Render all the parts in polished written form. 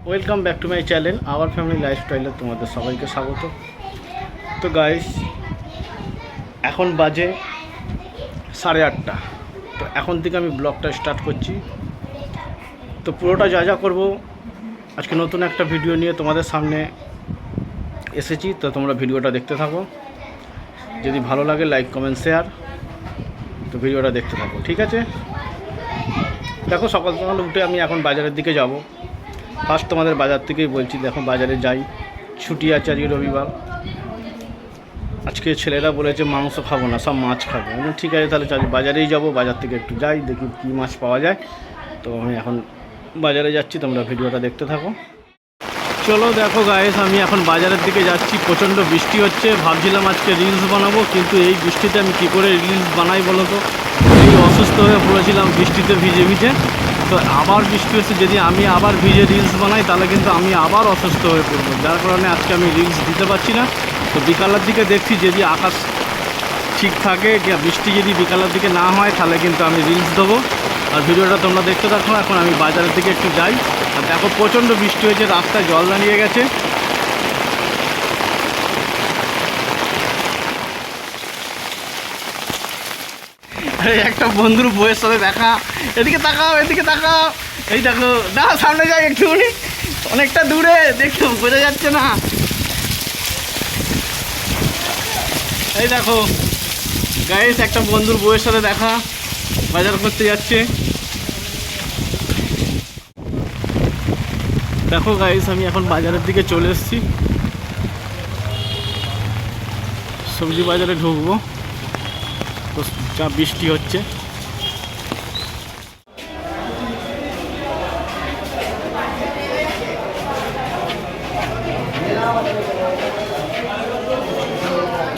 Welcome back to my channel our family লাইফস্টাইলে তোমাদের সবাইকে স্বাগত। তো গাইস, এখন বাজে 8:30। তো এখন থেকে আমি ব্লগটা স্টার্ট করছি। তো পুরোটা যা করব আজকে নতুন একটা ভিডিও নিয়ে তোমাদের সামনে এসেছি। তো তোমরা ভিডিওটা দেখতে থাকো, যদি ভালো লাগে লাইক কমেন্ট শেয়ার। তো ভিডিওটা দেখতে থাকো, ঠিক আছে? দেখো, সকাল সকাল উঠে আমি এখন বাজারের দিকে যাব। ফার্স্ট তোমাদের বাজার থেকেই বলছি, দেখো বাজারে যাই, ছুটি আছে আজকে রবিবার। আজকে ছেলেরা বলেছে মাংস খাবো না, সব মাছ খাবো। ঠিক আছে, তাহলে বাজারেই যাব, বাজার থেকে একটু যাই, দেখি কী মাছ পাওয়া যায়। তো আমি এখন বাজারে যাচ্ছি, তোমরা ভিডিওটা দেখতে থাকো। চলো দেখো গাইস, আমি এখন বাজারের দিকে যাচ্ছি। প্রচণ্ড বৃষ্টি হচ্ছে, ভাবছিলাম আজকে রিলস বানাবো, কিন্তু এই বৃষ্টিতে আমি কী করে রিলস বানাই বলো তো? এই অসুস্থ হয়ে পড়েছিলাম বৃষ্টিতে ভিজে ভিজে। তো আবার বৃষ্টি হচ্ছে, যদি আমি আবার ভিজে রিলস বানাই তাহলে কিন্তু আমি আবার অসুস্থ হয়ে পড়বো, যার কারণে আজকে আমি রিলস দিতে পারছি না। তো বিকালের দিকে দেখছি, যদি আকাশ ঠিক থাকে, বৃষ্টি যদি বিকালের দিকে না হয়, তাহলে কিন্তু আমি রিলস দেবো। আর ভিডিওটা তোমরা দেখতে থাকো। এখন আমি বাজারের দিকে একটু যাই। আর দেখো, প্রচণ্ড বৃষ্টি হয়েছে, রাস্তায় জল দাঁড়িয়ে গেছে। একটা বন্ধুর বউয়ের সাথে দেখা। এদিকে তাকাও, এদিকে তাকাও। এই দেখো, না সামনে যাই একটুখানি, অনেকটা দূরে, দেখতে বোঝা যাচ্ছে না। এই দেখো গাইস, একটা বন্ধুর বউয়ের সাথে দেখা, বাজার করতে যাচ্ছে। দেখো গাইস, আমি এখন বাজারের দিকে চলে এসেছি, সবজি বাজারে ঢুকবো। তো যা বৃষ্টি হচ্ছে,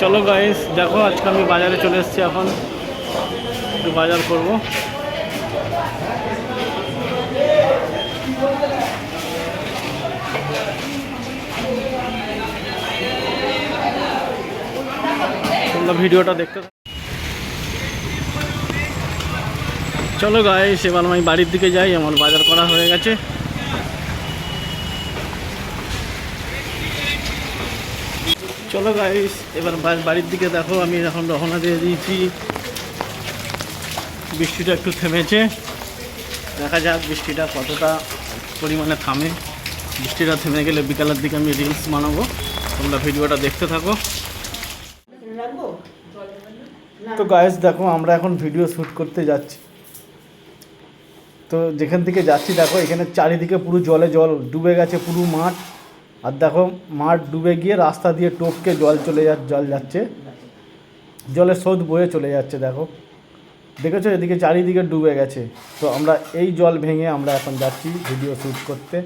চলো গাইস দেখো, আজকে আমি বাজারে চলে এসেছি। এখন একটু বাজার করব। তোমরা ভিডিওটা দেখতে চলো গাইস, এবার আমি বাড়ির দিকে যাই, আমার বাজার করা হয়ে গেছে। চলো গাইস, এবার বাড়ির দিকে দেখো, আমি এখন রওনা দিয়ে দিয়েছি। বৃষ্টিটা একটু থেমেছে, দেখা যাক বৃষ্টিটা কতটা পরিমাণে থামে। বৃষ্টিটা থেমে গেলে বিকালের দিকে আমি রিলস বানাবো, তোমরা ভিডিওটা দেখতে থাকো। তো গাইস দেখো, আমরা এখন ভিডিও শ্যুট করতে যাচ্ছি। তো যেখান থেকে যাচ্ছি দেখো, এখানে চারিদিকে পুরো জলে জল ডুবে গেছে, পুরো মাঠ। আর দেখো, মাঠ ডুবে গিয়ে রাস্তা দিয়ে টপকে জল যাচ্ছে, জলের স্রোত বয়ে চলে যাচ্ছে। দেখো, দেখেছো, এদিকে চারিদিকে ডুবে গেছে। তো আমরা এই জল ভেঙে আমরা এখন যাচ্ছি ভিডিও শ্যুট করতে।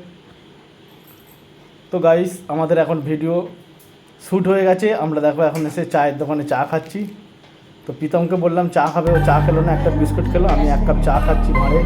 তো গাইস, আমাদের এখন ভিডিও শ্যুট হয়ে গেছে। আমরা দেখো এখন এসে চায়ের দোকানে চা খাচ্ছি। তো প্রীতমকে বললাম চা খাবে, ও চা খেলো না, একটা বিস্কুট খেলো। আমি এক কাপ চা খাচ্ছি ভাঁড়ে।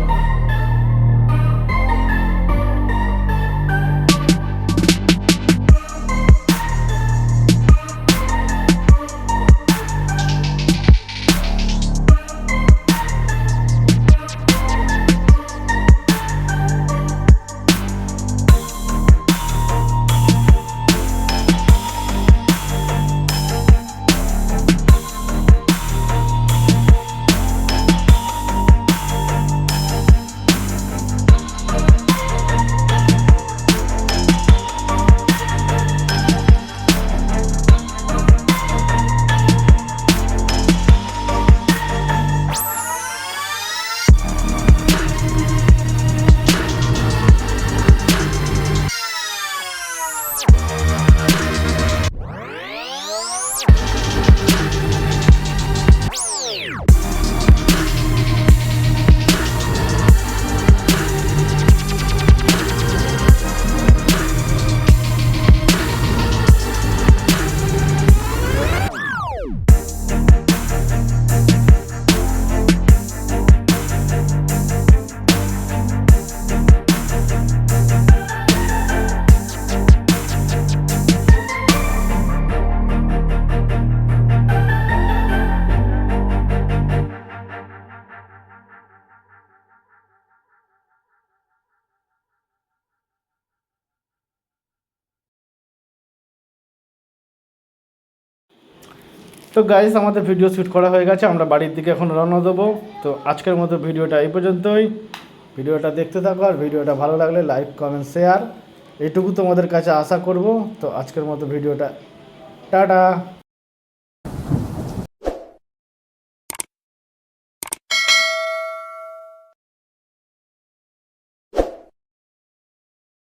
তো গাইস আমাদের ভিডিও শ্যুট করা হয়ে গেছে, আমরা বাড়ির দিকে এখন রওনা দেবো। তো আজকের মতো ভিডিওটা এই পর্যন্তই। ভিডিওটা দেখতে থাকো, আর ভিডিওটা ভালো লাগলে লাইক কমেন্ট শেয়ার এইটুকু তোমাদের কাছে আশা করব। তো আজকের মতো ভিডিওটা টাটা।